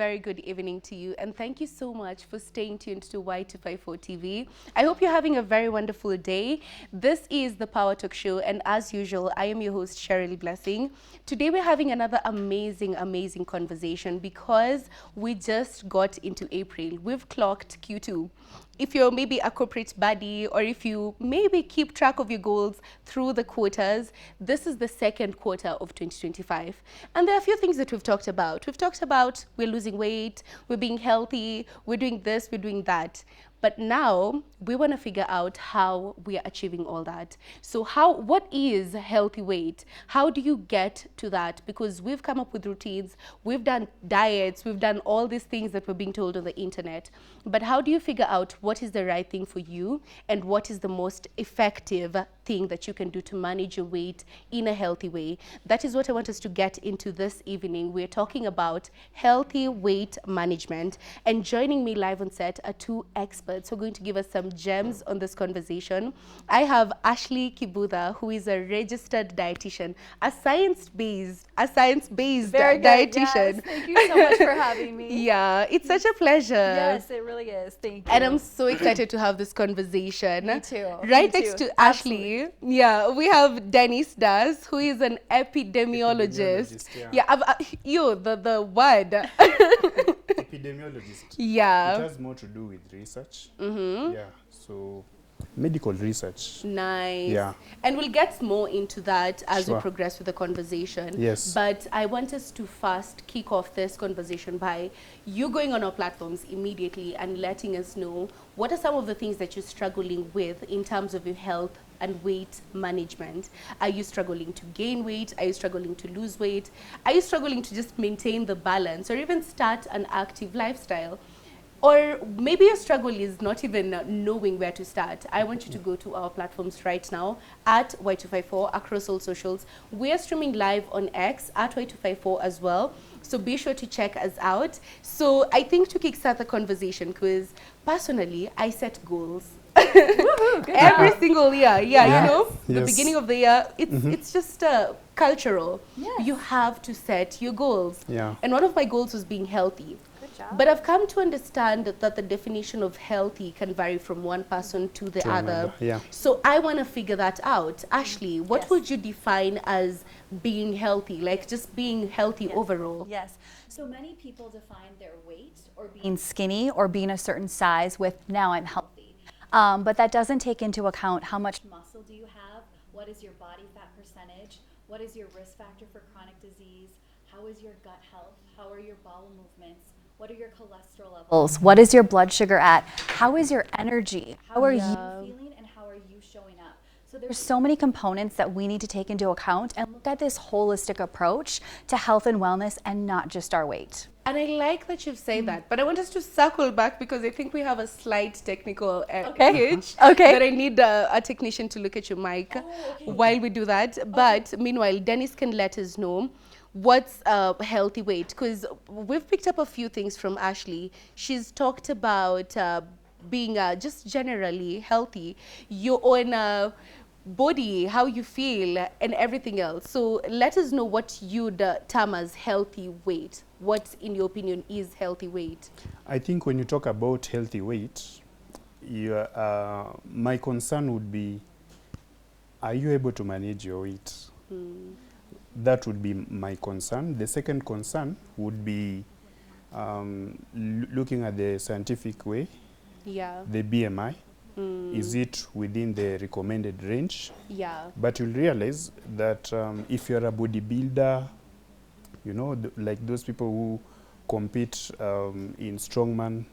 very good evening to you, and thank you so much for staying tuned to Y254 TV. I hope you're having a very wonderful day. This is the Power Talk Show, and as usual, I am your host, Shirley Blessing. Today, we're having another amazing conversation because we just got into April. We've clocked Q2. If you're maybe a corporate buddy, or if you maybe keep track of your goals through the quarters, this is the second quarter of 2025. And there are a few things that we've talked about. We've talked about we're losing weight, we're being healthy, we're doing this, we're doing that. But now we want to figure out how we are achieving all that. So what is healthy weight? How do you get to that? Because we've come up with routines, we've done diets, we've done all these things that we're being told on the internet. But how do you figure out what is the right thing for you and what is the most effective thing that you can do to manage your weight in a healthy way? That is what I want us to get into this evening. We're talking about healthy weight management, and joining me live on set are two experts who are going to give us some gems on this conversation. I have Ashley Kibudha, who is a registered dietitian, a science-based Very good. dietitian. Yes, thank you so much for having me. Yeah, it's such a pleasure. Yes, it really is. Thank you. And I'm so excited to have this conversation. Me too. Right Me next too. to Ashley, yeah, we have Dennis Das, who is an epidemiologist. Yeah. The word. Epidemiologist. Yeah. It has more to do with research. Yeah. So medical research. Nice. Yeah. And we'll get more into that as we Sure. progress with the conversation. Yes. But I want us to first kick off this conversation by you going on our platforms immediately and letting us know what are some of the things that you're struggling with in terms of your health and weight management. Are you struggling to gain weight? Are you struggling to lose weight? Are you struggling to just maintain the balance or even start an active lifestyle? Or maybe your struggle is not even knowing where to start. I want you to go to our platforms right now at Y254 across all socials. We are streaming live on X at Y254 as well. So be sure to check us out. So I think to kickstart the conversation, because personally, I set goals. Every single year. Yeah, you know, the Yes. beginning of the year, it's just cultural. Yes. You have to set your goals. Yeah. And one of my goals was being healthy. Good job. But I've come to understand that the definition of healthy can vary from one person to the To other. another, yeah. So I want to figure that out. Ashley, what Yes. would you define as being healthy? Like just being healthy Yes. overall? Yes. So many people define their weight or being skinny or being a certain size with now I'm healthy. But that doesn't take into account how much muscle do you have, what is your body fat percentage, what is your risk factor for chronic disease, how is your gut health, how are your bowel movements, what are your cholesterol levels, what is your blood sugar at, how is your energy, how are you feeling, and how are you showing up. So there's so many components that we need to take into account and look at this holistic approach to health and wellness and not just our weight. And I like that you've said that, but I want us to circle back because I think we have a slight technical glitch. Okay. That I need a technician to look at your mic while we do that. But meanwhile, Dennis can let us know what's a healthy weight, because we've picked up a few things from Ashley. She's talked about being just generally healthy, your own body, how you feel, and everything else. So let us know what you'd term as healthy weight. What, in your opinion, is healthy weight? I think when you talk about healthy weight, my concern would be, are you able to manage your weight? That would be my concern. The second concern would be looking at the scientific way, Yeah. the BMI. Is it within the recommended range? Yeah. But you'll realize that if you're a bodybuilder, you know, like those people who compete in strongman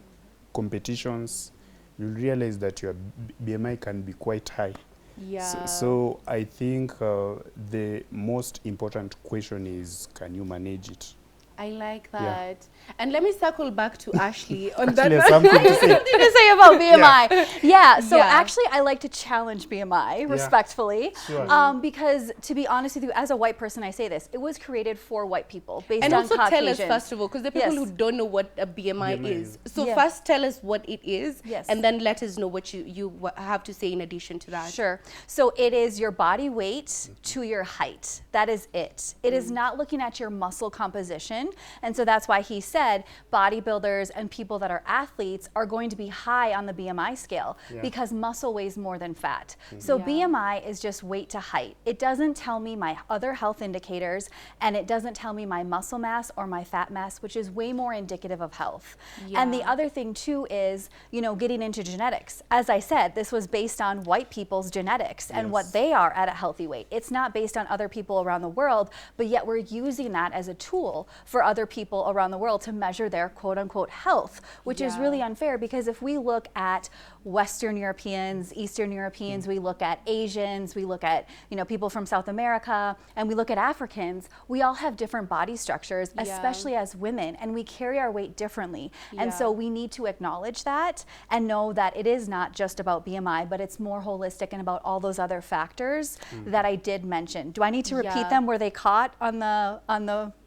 competitions, you'll realize that your BMI can be quite high. Yeah. So I think the most important question is, can you manage it? I like Yeah. that. And let me circle back to Ashley on that. Actually, something to say. Something to say about BMI. Yeah, so Yeah. actually I like to challenge BMI respectfully. Sure. Because to be honest with you, as a white person, I say this, it was created for white people based And on also Caucasians. tell us, first of all, because there are people Yes. who don't know what a BMI BMI is. is. So Yeah. first tell us what it is, Yes. and then let us know what you have to say in addition to that. Sure. So it is your body weight to your height. That is it. It is not looking at your muscle composition. composition. And so that's why he said bodybuilders and people that are athletes are going to be high on the BMI scale because muscle weighs more than fat. So BMI is just weight to height. It doesn't tell me my other health indicators, and it doesn't tell me my muscle mass or my fat mass, which is way more indicative of health. And the other thing too is, you know, getting into genetics. As I said, this was based on white people's genetics and what they are at a healthy weight. It's not based on other people around the world, but yet we're using that as a tool for other people around the world to measure their quote unquote health, which is really unfair, because if we look at Western Europeans, Eastern Europeans, we look at Asians, we look at, you know, people from South America, and we look at Africans, we all have different body structures, especially as women, and we carry our weight differently. And so we need to acknowledge that and know that it is not just about BMI, but it's more holistic and about all those other factors that I did mention. Do I need to repeat them? Were they caught on the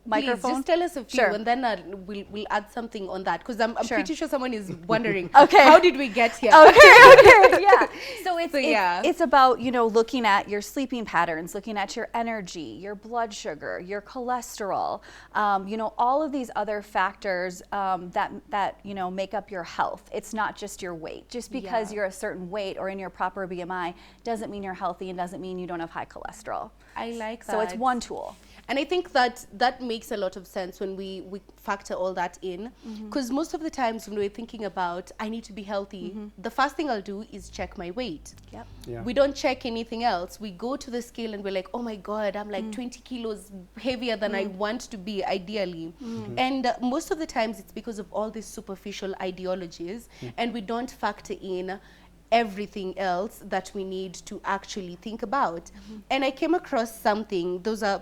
microphone? Please, just tell us a few, and then we'll add something on that, because I'm pretty sure someone is wondering, how did we get here? So it's about, you know, looking at your sleeping patterns, looking at your energy, your blood sugar, your cholesterol, you know, all of these other factors that you know make up your health. It's not just your weight. Just because you're a certain weight or in your proper BMI doesn't mean you're healthy, and doesn't mean you don't have high cholesterol. I like that. So it's one tool. And I think that makes a lot of sense when we factor all that in, because most of the times when we're thinking about, I need to be healthy, the first thing I'll do is check my weight. We don't check anything else. We go to the scale and we're like, oh my God, I'm like 20 kilos heavier than I want to be ideally. And most of the times it's because of all these superficial ideologies, and we don't factor in everything else that we need to actually think about. And I came across something, those are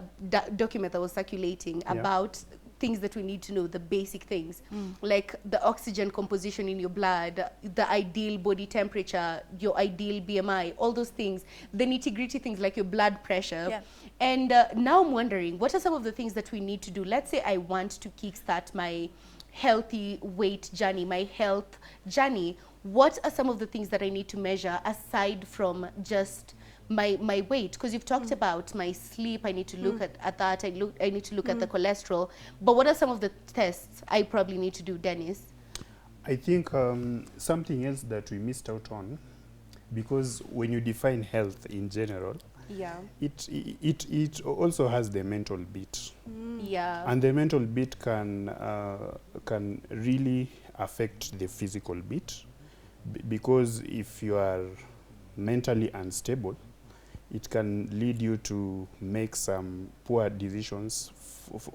documents that was circulating about things that we need to know, the basic things, like the oxygen composition in your blood, the ideal body temperature, your ideal BMI, all those things, the nitty-gritty things like your blood pressure. And now I'm wondering, what are some of the things that we need to do? Let's say I want to kickstart my healthy weight journey, my health journey. What are some of the things that I need to measure aside from just my weight? Because you've talked about my sleep, I need to look at that, I need to look at the cholesterol. But what are some of the tests I probably need to do, Dennis? I think something else that we missed out on, because when you define health in general, it also has the mental bit. And the mental bit can really affect the physical bit, because if you are mentally unstable, it can lead you to make some poor decisions,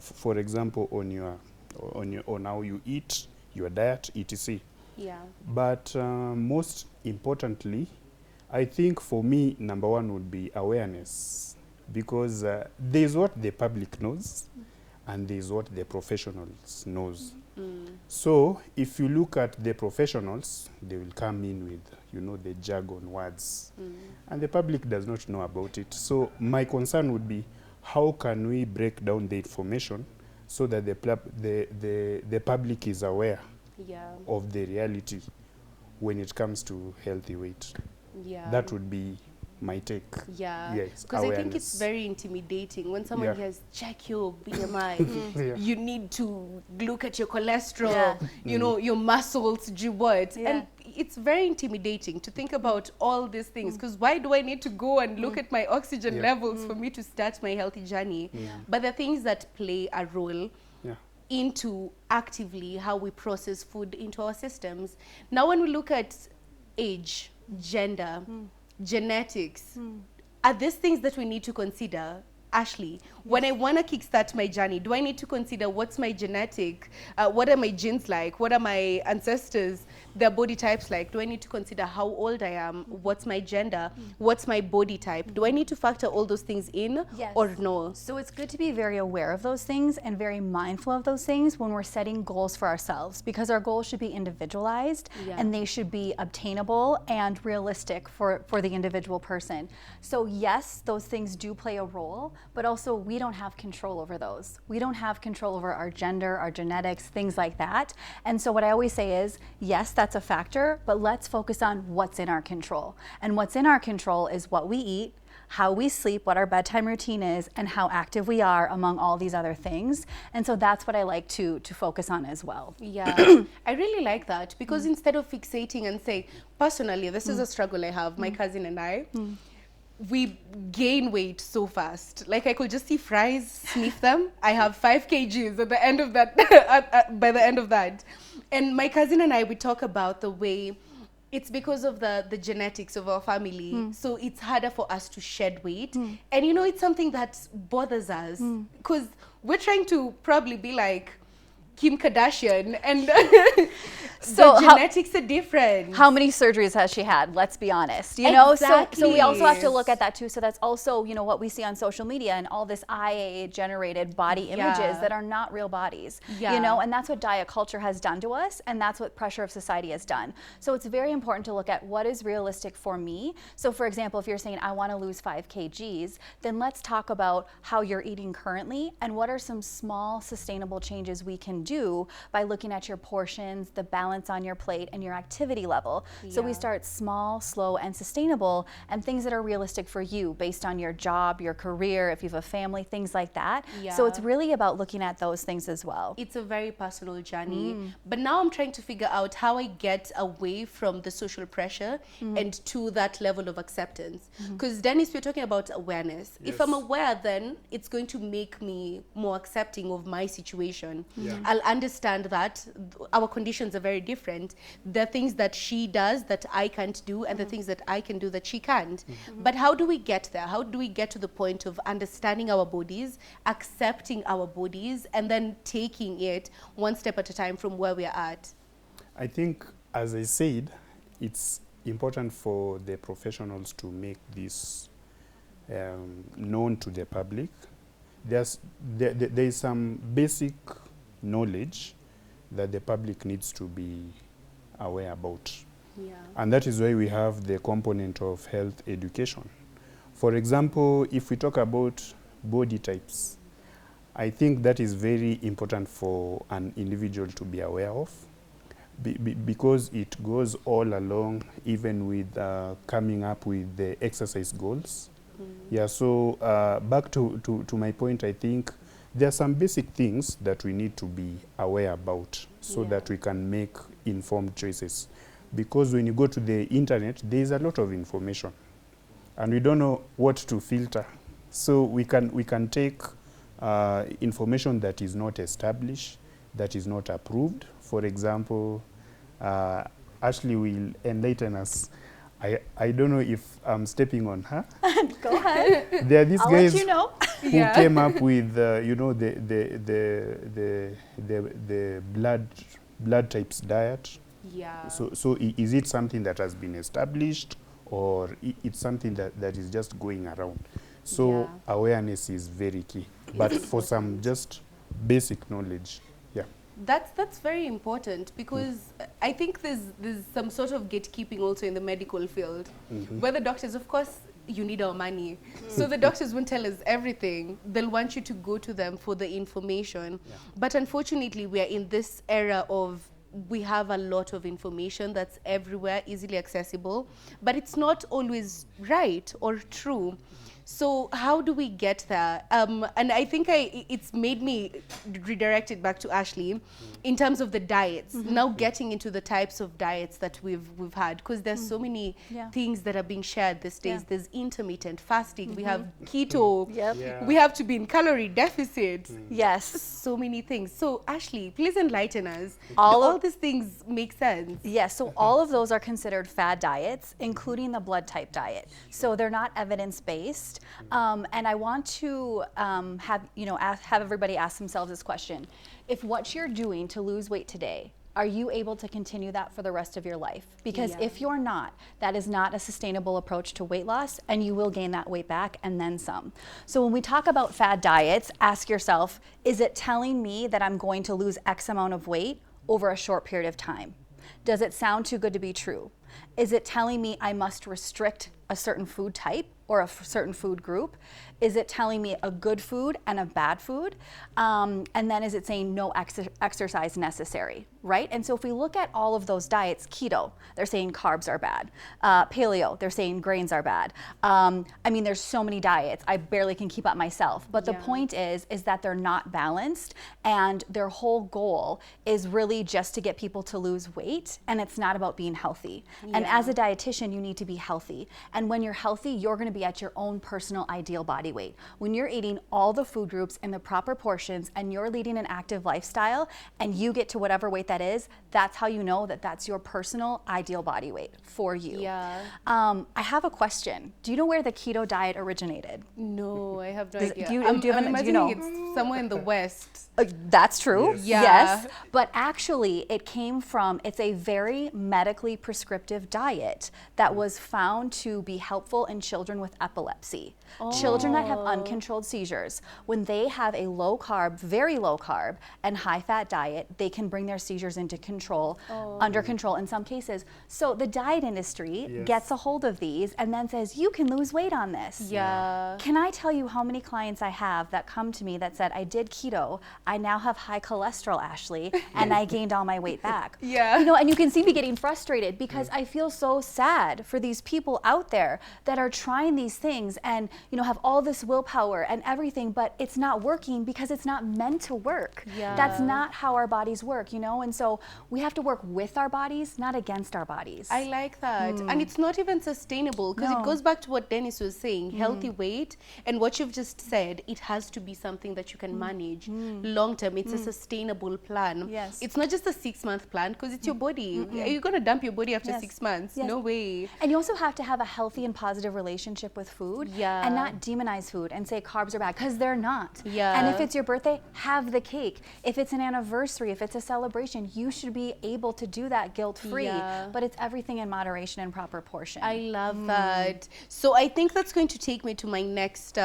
for example, on how you eat, your diet, etc. But most importantly, I think for me, number one would be awareness, because there's what the public knows and there's what the professionals knows. So if you look at the professionals, they will come in with, you know, the jargon words, and the public does not know about it. So my concern would be, how can we break down the information so that the public is aware of the reality when it comes to healthy weight? That would be my take. Yes, because I think it's very intimidating when someone hears, check your BMI, you need to look at your cholesterol, you know, your muscles, do what? And it's very intimidating to think about all these things, because why do I need to go and look at my oxygen levels for me to start my healthy journey? But the things that play a role into actively how we process food into our systems. Now when we look at age, gender, genetics, are these things that we need to consider? Ashley, when I want to kickstart my journey, do I need to consider what's my genetic, what are my genes like, what are my ancestors, their body types like? Do I need to consider how old I am, what's my gender, what's my body type? Do I need to factor all those things in or no? So it's good to be very aware of those things and very mindful of those things when we're setting goals for ourselves, because our goals should be individualized and they should be obtainable and realistic for the individual person. So yes, those things do play a role, but also we don't have control over those. We don't have control over our gender, our genetics, things like that. And so what I always say is, yes, that's a factor, but let's focus on what's in our control. And what's in our control is what we eat, how we sleep, what our bedtime routine is, and how active we are among all these other things. And so that's what I like to focus on as well. Yeah, I really like that because instead of fixating and say, personally, this is a struggle I have, my cousin and I, we gain weight so fast. Like I could just see fries, sniff them. I have 5 kgs at the end of that, by the end of that. And my cousin and I, we talk about the way it's because of the genetics of our family. So it's harder for us to shed weight. And you know, it's something that bothers us because we're trying to probably be like Kim Kardashian and So the genetics are different. How many surgeries has she had? Let's be honest. You know, so we also have to Exactly. look at that too. So that's also, you know, what we see on social media and all this IA generated body images Yeah. that are not real bodies. Yeah. You know, and that's what diet culture has done to us, and that's what pressure of society has done. So it's very important to look at what is realistic for me. So for example, if you're saying I want to lose 5 kgs, then let's talk about how you're eating currently and what are some small sustainable changes we can do by looking at your portions, the balance on your plate, and your activity level. So we Yeah. start small, slow, and sustainable, and things that are realistic for you based on your job, your career, if you have a family, things like that. So it's Yeah. really about looking at those things as well. It's a very personal journey. But now I'm trying to figure out how I get away from the social pressure and to that level of acceptance. Because Dennis, we're talking about awareness. If I'm Yes. aware, then it's going to make me more accepting of my situation. Yeah. I'll understand that our conditions are very different. There are things that she does that I can't do, and the things that I can do that she can't. But how do we get there? How do we get to the point of understanding our bodies, accepting our bodies, and then taking it one step at a time from where we are at? I think, as I said, it's important for the professionals to make this known to the public. There is some basic knowledge that the public needs to be aware about. Yeah. And that is why we have the component of health education. For example, if we talk about body types, I think that is very important for an individual to be aware of because it goes all along, even with coming up with the exercise goals. Yeah, so back to my point, I think there are some basic things that we need to be aware about so that we can make informed choices. Because when you go to the internet, there is a lot of information and we don't know what to filter. So we can take information that is not established, that is not approved. For example, Ashley will enlighten us. I don't know if I'm stepping on her. Go ahead. There are these I'll guys let you know. who came up with you know, the blood types diet. Yeah. So is it something that has been established, or it's something that is just going around? So awareness is very key. But for some just basic knowledge, yeah. That's very important because I think there's some sort of gatekeeping also in the medical field, where the doctors, of course, you need our money. So the doctors won't tell us everything. They'll want you to go to them for the information. But unfortunately, we are in this era of we have a lot of information that's everywhere, easily accessible, but it's not always right or true. So how do we get there? And I think it's made me redirect it back to Ashley in terms of the diets. Now getting into the types of diets that we've had, because there's so many things that are being shared these days. There's intermittent fasting. We have keto. Yep. Yeah. We have to be in calorie deficit. Yes. So many things. So Ashley, please enlighten us. All All of- these things make sense. Yes, so all of those are considered fad diets, including the blood type diet. So they're not evidence-based. And I want to have everybody ask themselves this question. If what you're doing to lose weight today, are you able to continue that for the rest of your life? Because if you're not, that is not a sustainable approach to weight loss, and you will gain that weight back and then some. So when we talk about fad diets, ask yourself, is it telling me that I'm going to lose X amount of weight over a short period of time? Does it sound too good to be true? Is it telling me I must restrict a certain food type or a certain food group? Is it telling me a good food and a bad food? And then is it saying no exercise necessary, right? And so if we look at all of those diets, keto, they're saying carbs are bad. Paleo, they're saying grains are bad. I mean, there's so many diets. I barely can keep up myself. But the point is that they're not balanced, and their whole goal is really just to get people to lose weight, and it's not about being healthy. And as a dietitian, you need to be healthy. And when you're healthy, you're gonna be at your own personal ideal body weight. When you're eating all the food groups in the proper portions and you're leading an active lifestyle and you get to whatever weight that is, that's how you know that that's your personal ideal body weight for you. Yeah. I have a question. Do you know where the keto diet originated? No, I have no Does- idea. do you- I'm do you have an- do you imagining know? it's somewhere in the West. That's true. Yes. Yeah. Yes. But actually, it came from, it's a very medically prescriptive diet that was found to be helpful in children with epilepsy. Children that have uncontrolled seizures, when they have a low carb, very low carb, and high fat diet, they can bring their seizures into control, under control in some cases. So the diet industry Yes. gets a hold of these and then says, you can lose weight on this. Yeah. Can I tell you how many clients I have that come to me that said, I did keto, I now have high cholesterol, Ashley, and I gained all my weight back. Yeah. You know, and you can see me getting frustrated because I feel so sad for these people out there that are trying these things and, you know, have all this willpower and everything, but it's not working because it's not meant to work. Yeah. That's not how our bodies work, you know, and so we have to work with our bodies, not against our bodies. I like that. And it's not even sustainable because No. it goes back to what Dennis was saying, healthy weight. And what you've just said, it has to be something that you can manage long term. It's a sustainable plan. Yes. It's not just a 6-month plan because it's your body. Are you going to dump your body after Yes. 6 months? Yes. No way. And you also have to have a healthy and positive relationship with food, Yeah. and not demonize food and say carbs are bad, because they're not. Yeah. And if it's your birthday, have the cake. If it's an anniversary, if it's a celebration, you should be able to do that guilt-free. Yeah. But it's everything in moderation and proper portion. I love that. So I think that's going to take me to my next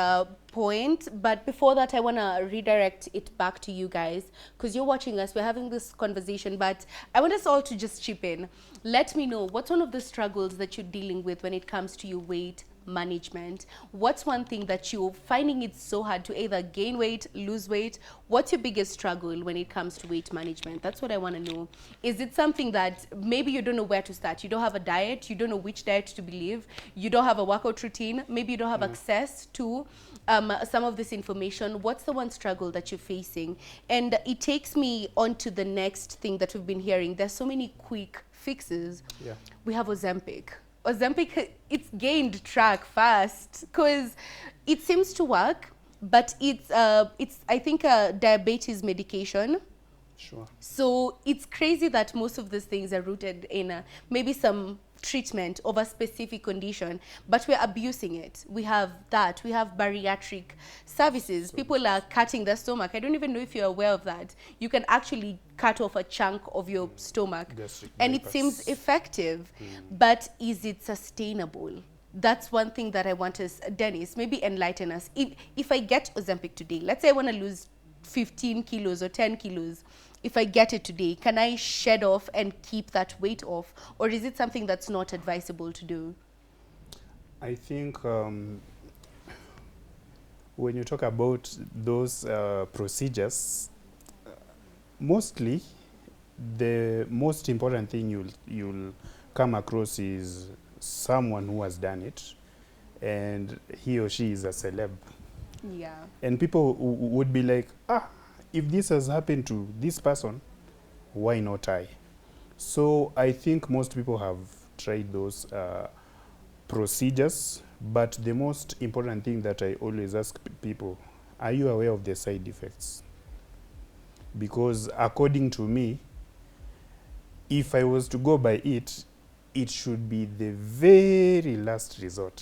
point. But before that, I want to redirect it back to you guys because you're watching us. We're having this conversation, but I want us all to just chip in. Let me know what's one of the struggles that you're dealing with when it comes to your weight management. What's one thing that you're finding it so hard to either gain weight, lose weight? What's your biggest struggle when it comes to weight management? That's what I want to know. Is it something that maybe you don't know where to start? You don't have a diet, you don't know which diet to believe, you don't have a workout routine, maybe you don't have access to some of this information. What's the one struggle that you're facing? And it takes me on to the next thing that we've been hearing. There's so many quick fixes. Yeah. We have Ozempic. Ozempic, it's gained track fast because it seems to work, but it's I think a diabetes medication. Sure. So it's crazy that most of these things are rooted in maybe some treatment of a specific condition, but we're abusing it. We have that. We have bariatric services. People are cutting their stomach. I don't even know if you're aware of that. You can actually cut off a chunk of your stomach, Gastric and it bypass. seems effective. But is it sustainable? That's one thing that I want us, Dennis, maybe enlighten us. If I get Ozempic today, let's say I want to lose 15 kilos or 10 kilos, if I get it today, can I shed off and keep that weight off? Or is it something that's not advisable to do? I think when you talk about those procedures, mostly the most important thing you'll come across is someone who has done it, and he or she is a celeb. Yeah. And people would be like, if this has happened to this person, why not I? So I think most people have tried those procedures, but the most important thing that I always ask people, are you aware of the side effects? Because according to me, if I was to go by it, it should be the very last resort,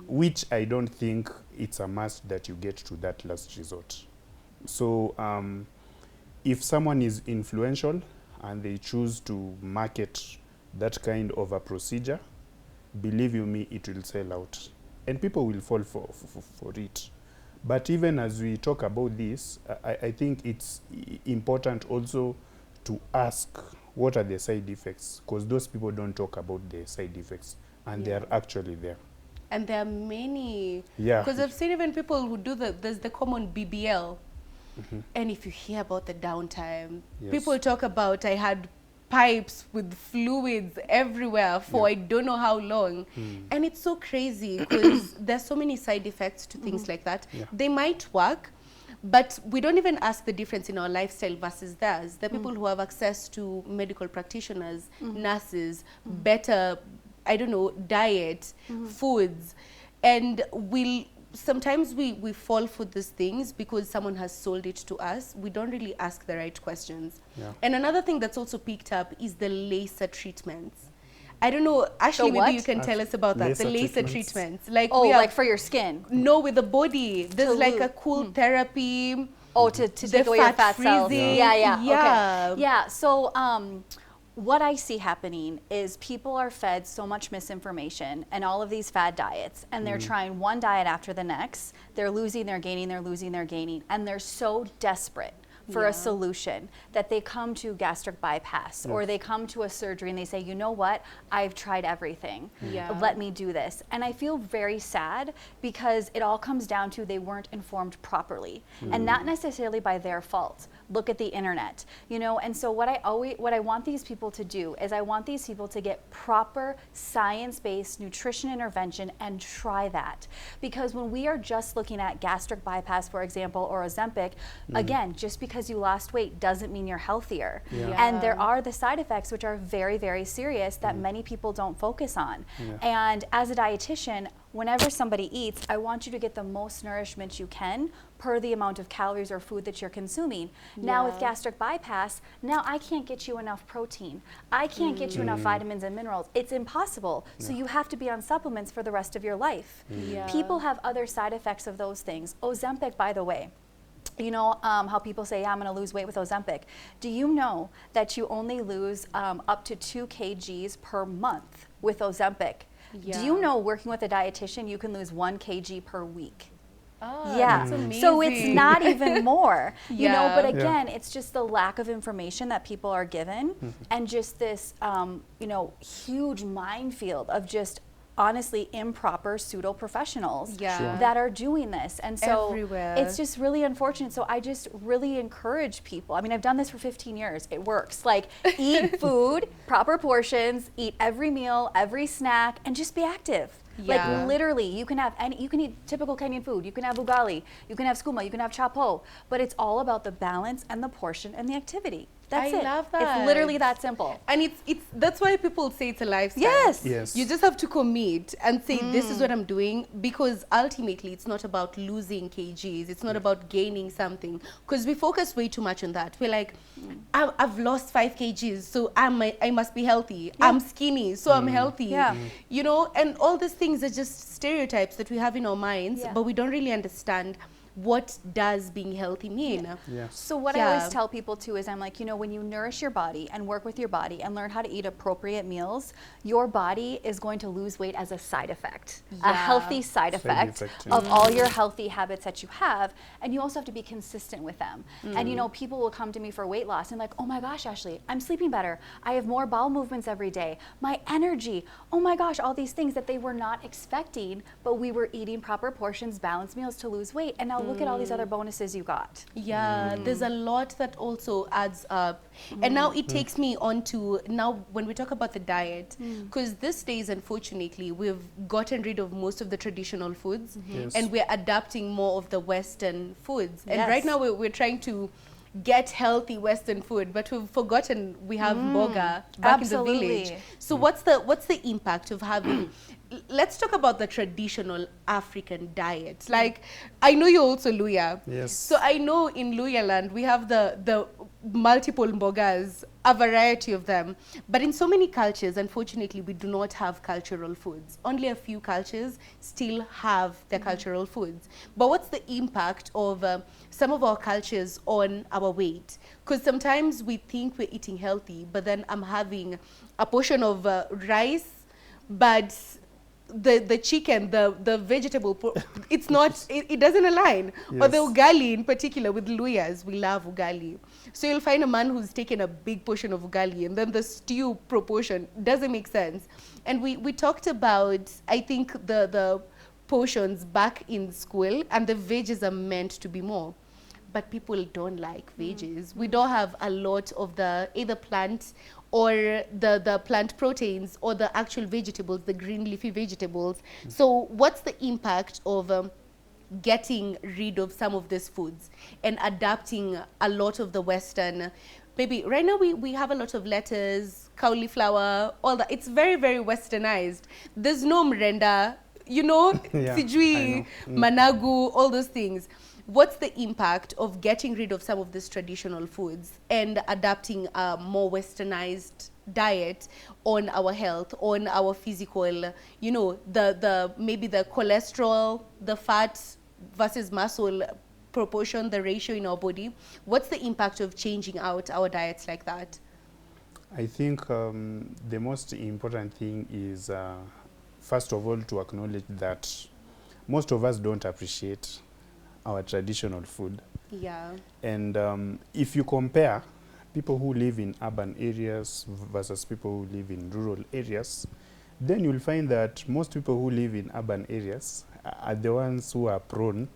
which I don't think it's a must that you get to that last resort. So if someone is influential and they choose to market that kind of a procedure, believe you me, it will sell out. And people will fall for it. But even as we talk about this, I think it's important also to ask what are the side effects, because those people don't talk about the side effects, and they are actually there. And there are many. Yeah. Because I've seen even people who do there's the common BBL. And if you hear about the downtime, Yes. people talk about I had pipes with fluids everywhere for I don't know how long. And it's so crazy because there's so many side effects to things like that. Yeah. They might work, but we don't even ask the difference in our lifestyle versus theirs. The people who have access to medical practitioners, nurses, better, I don't know, diet, foods, and sometimes we fall for these things because someone has sold it to us. We don't really ask the right questions. Yeah. And another thing that's also picked up is the laser treatments. I don't know, Ashley, maybe what? you can tell us about that. The Laser laser treatments. treatments. Like Oh, we like have, for your skin. no, with the body. There's like a lose. cool therapy. Oh, to The take away your fat fat cells. freezing. Yeah. Yeah. Okay. Yeah. So, what I see happening is people are fed so much misinformation and all of these fad diets, and they're trying one diet after the next. They're losing, they're gaining, they're losing, they're gaining, and they're so desperate for a solution that they come to gastric bypass or they come to a surgery and they say, you know what, I've tried everything. Yeah. Let me do this. And I feel very sad because it all comes down to they weren't informed properly and not necessarily by their fault. Look at the internet, you know, and so what I want these people to do is I want these people to get proper science-based nutrition intervention and try that. Because when we are just looking at gastric bypass, for example, or Ozempic, again, just because you lost weight doesn't mean you're healthier. Yeah. And there are the side effects which are very, very serious that many people don't focus on. And as a dietitian, whenever somebody eats, I want you to get the most nourishment you can per the amount of calories or food that you're consuming. Now with gastric bypass, now I can't get you enough protein. I can't get you enough vitamins and minerals. It's impossible. So you have to be on supplements for the rest of your life. Yeah. People have other side effects of those things. Ozempic, by the way, you know how people say, yeah, I'm going to lose weight with Ozempic. Do you know that you only lose up to 2 kgs per month with Ozempic? Do you know working with a dietitian, you can lose 1 kg per week? Oh, Yeah, that's so it's amazing. not even more, you know, but Yeah. again, it's just the lack of information that people are given and just this, you know, huge minefield of just honestly improper pseudo professionals Yeah. Sure. that are doing this. And so Everywhere. it's just really unfortunate. So I just really encourage people. I mean, I've done this for 15 years. It works. Like eat food, proper portions, eat every meal, every snack, and just be active. Yeah. Like literally, you can eat typical Kenyan food. You can have ugali, you can have skuma, you can have chapo, but it's all about the balance and the portion and the activity. That's I it. love that. It's literally that simple. And it's that's why people say it's a lifestyle. Yes. Yes. You just have to commit and say this is what I'm doing, because ultimately it's not about losing kgs. It's not about gaining something, because we focus way too much on that. We're like, I've lost 5 kgs, so I must be healthy. I'm skinny, so I'm healthy. Yeah. You know, and all these things are just stereotypes that we have in our minds, Yeah. but we don't really understand what does being healthy mean. Yes. So what I Yeah. always tell people too is I'm like, you know, when you nourish your body and work with your body and learn how to eat appropriate meals, your body is going to lose weight as a side effect, a Yeah. healthy side effect effect, of yeah. all your healthy habits that you have. And you also have to be consistent with them. And you know, people will come to me for weight loss and like, oh my gosh, Ashley, I'm sleeping better. I have more bowel movements every day. My energy, oh my gosh, all these things that they were not expecting, but we were eating proper portions, balanced meals to lose weight. And now look at all these other bonuses you got. Yeah, there's a lot that also adds up. And now it takes me on to now when we talk about the diet, because these days, unfortunately, we've gotten rid of most of the traditional foods Yes. and we're adapting more of the Western foods. And Yes. right now we're trying to get healthy Western food, but we've forgotten we have boga back in the village. Absolutely. So what's the impact of having let's talk about the traditional African diet. Like, I know you're also Luya. Yes. So I know in Luya land we have the multiple mbogas, a variety of them. But in so many cultures, unfortunately, we do not have cultural foods. Only a few cultures still have their cultural foods. But what's the impact of some of our cultures on our weight? Because sometimes we think we're eating healthy, but then I'm having a portion of rice, but the chicken, the vegetable, it's not, it doesn't align. Or the Yes. ugali in particular, with Luyas, we love ugali. So you'll find a man who's taken a big portion of ugali, and then the stew proportion doesn't make sense. And we talked about, I think, the portions back in school, and the veggies are meant to be more. But people don't like veggies. We don't have a lot of the either plant or the plant proteins or the actual vegetables, the green leafy vegetables. So what's the impact of getting rid of some of these foods and adapting a lot of the Western? Maybe right now we have a lot of lettuce, cauliflower, all that. It's very, very westernized. There's no mrenda, you know, Yeah, sijui, I know. managu, all those things. What's the impact of getting rid of some of these traditional foods and adapting a more westernized diet on our health, on our physical, you know, the maybe the cholesterol, the fat versus muscle proportion, the ratio in our body? What's the impact of changing out our diets like that? I think the most important thing is, first of all, to acknowledge that most of us don't appreciate our traditional food. Yeah. And if you compare people who live in urban areas versus people who live in rural areas, then you'll find that most people who live in urban areas are the ones who are prone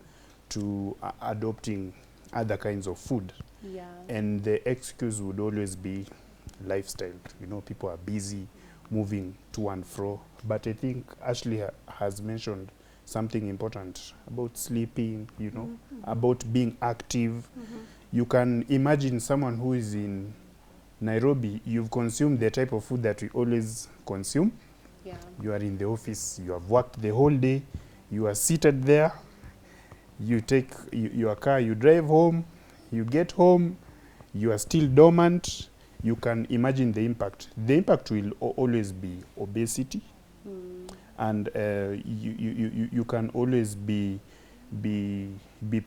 to adopting other kinds of food. Yeah. And the excuse would always be lifestyle. You know, people are busy moving to and fro. But I think Ashley has mentioned something important about sleeping, you know, about being active. You can imagine someone who is in Nairobi, you've consumed the type of food that we always consume. Yeah. You are in the office, you have worked the whole day, you are seated there, you take your car, you drive home, you get home, you are still dormant. You can imagine the impact. The impact will always be obesity, and you can always be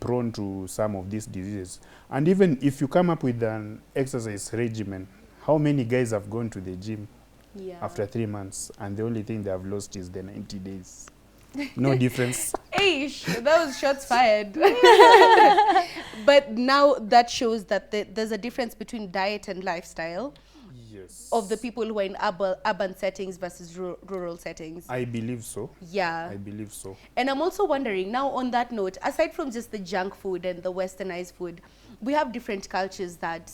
prone to some of these diseases. And even if you come up with an exercise regimen, how many guys have gone to the gym Yeah. after 3 months and the only thing they have lost is the 90 days? No difference. Eish, that was shots fired. But now that shows that there's a difference between diet and lifestyle Yes. of the people who are in urban settings versus rural settings. I believe so. Yeah. I believe so. And I'm also wondering, now on that note, aside from just the junk food and the westernized food, we have different cultures that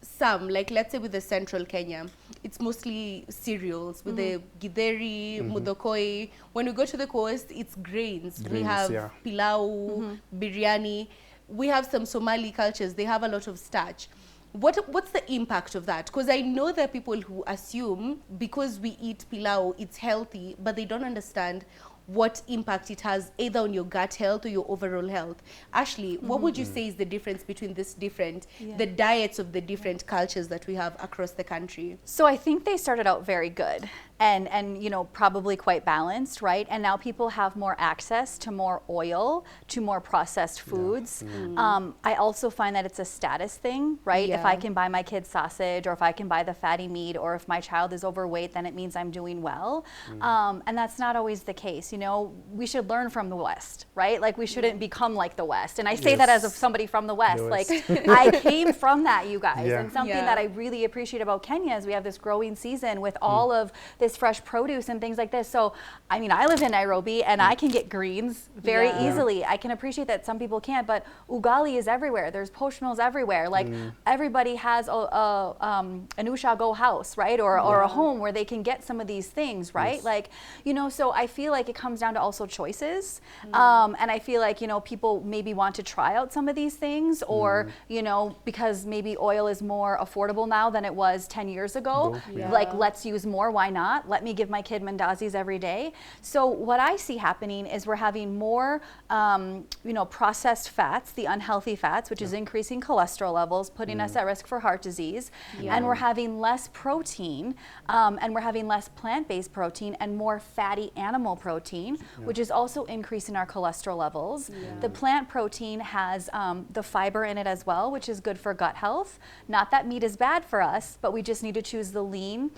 some, like let's say with the central Kenya, it's mostly cereals with the githeri, mudokoi. When we go to the coast, it's grains. We Grains, have yeah. pilau, biryani. We have some Somali cultures. They have a lot of starch. What's the impact of that? Because I know there are people who assume because we eat pilau, it's healthy, but they don't understand what impact it has either on your gut health or your overall health. Ashley, what would you say is the difference between the diets of the different cultures that we have across the country? So I think they started out very good and you know, probably quite balanced, right? And now people have more access to more oil, to more processed foods. I also find that it's a status thing, right? If I Yeah. can buy my kids sausage, or if I can buy the fatty meat, or if my child is overweight, then it means I'm doing well. And that's not always the case. You know, we should learn from the West, right? Like we shouldn't become like the West. And I say that as Yes. somebody from the West. The Like West. I came from that, you guys. Yeah. And something Yeah. that I really appreciate about Kenya is we have this growing season with all of this fresh produce and things like this. So, I mean, I live in Nairobi and I can get greens very Yeah. easily. I can appreciate that some people can't, but ugali is everywhere. There's posh meals everywhere. Like everybody has an Ushago house, right? Or a home where they can get some of these things, right? Yes. Like, you know, so I feel like it comes down to also choices. And I feel like, you know, people maybe want to try out some of these things or, you know, because maybe oil is more affordable now than it was 10 years ago. Yeah. Like, let's use more. Why not? Let me give my kid mandazis every day. So what I see happening is we're having more, you know, processed fats, the unhealthy fats, which is increasing cholesterol levels, putting us at risk for heart disease. Yeah. And we're having less protein, and we're having less plant-based protein and more fatty animal protein, which is also increasing our cholesterol levels. The plant protein has the fiber in it as well, which is good for gut health. Not that meat is bad for us, but we just need to choose the lean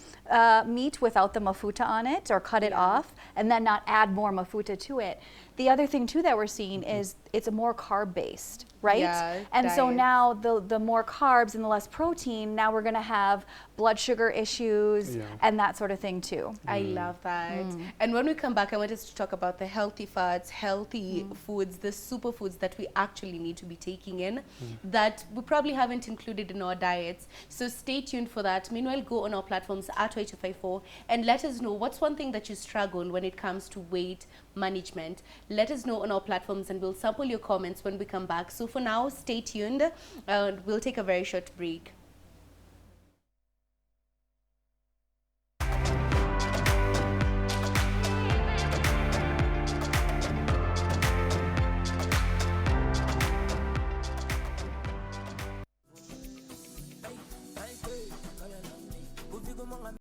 meat without without the mafuta on it or cut it off and then not add more mafuta to it. The other thing too that we're seeing is it's more carb based, right? Yeah, and so diets. now the more carbs and the less protein, now we're going to have blood sugar issues and that sort of thing too. I love that. And when we come back, I want us to talk about the healthy fats, healthy foods, the superfoods that we actually need to be taking in that we probably haven't included in our diets. So stay tuned for that. Meanwhile, go on our platforms at Y254 and let us know what's one thing that you struggle when it comes to weight management. Let us know on our platforms and we'll sample your comments when we come back. So for now, stay tuned. We'll take a very short break.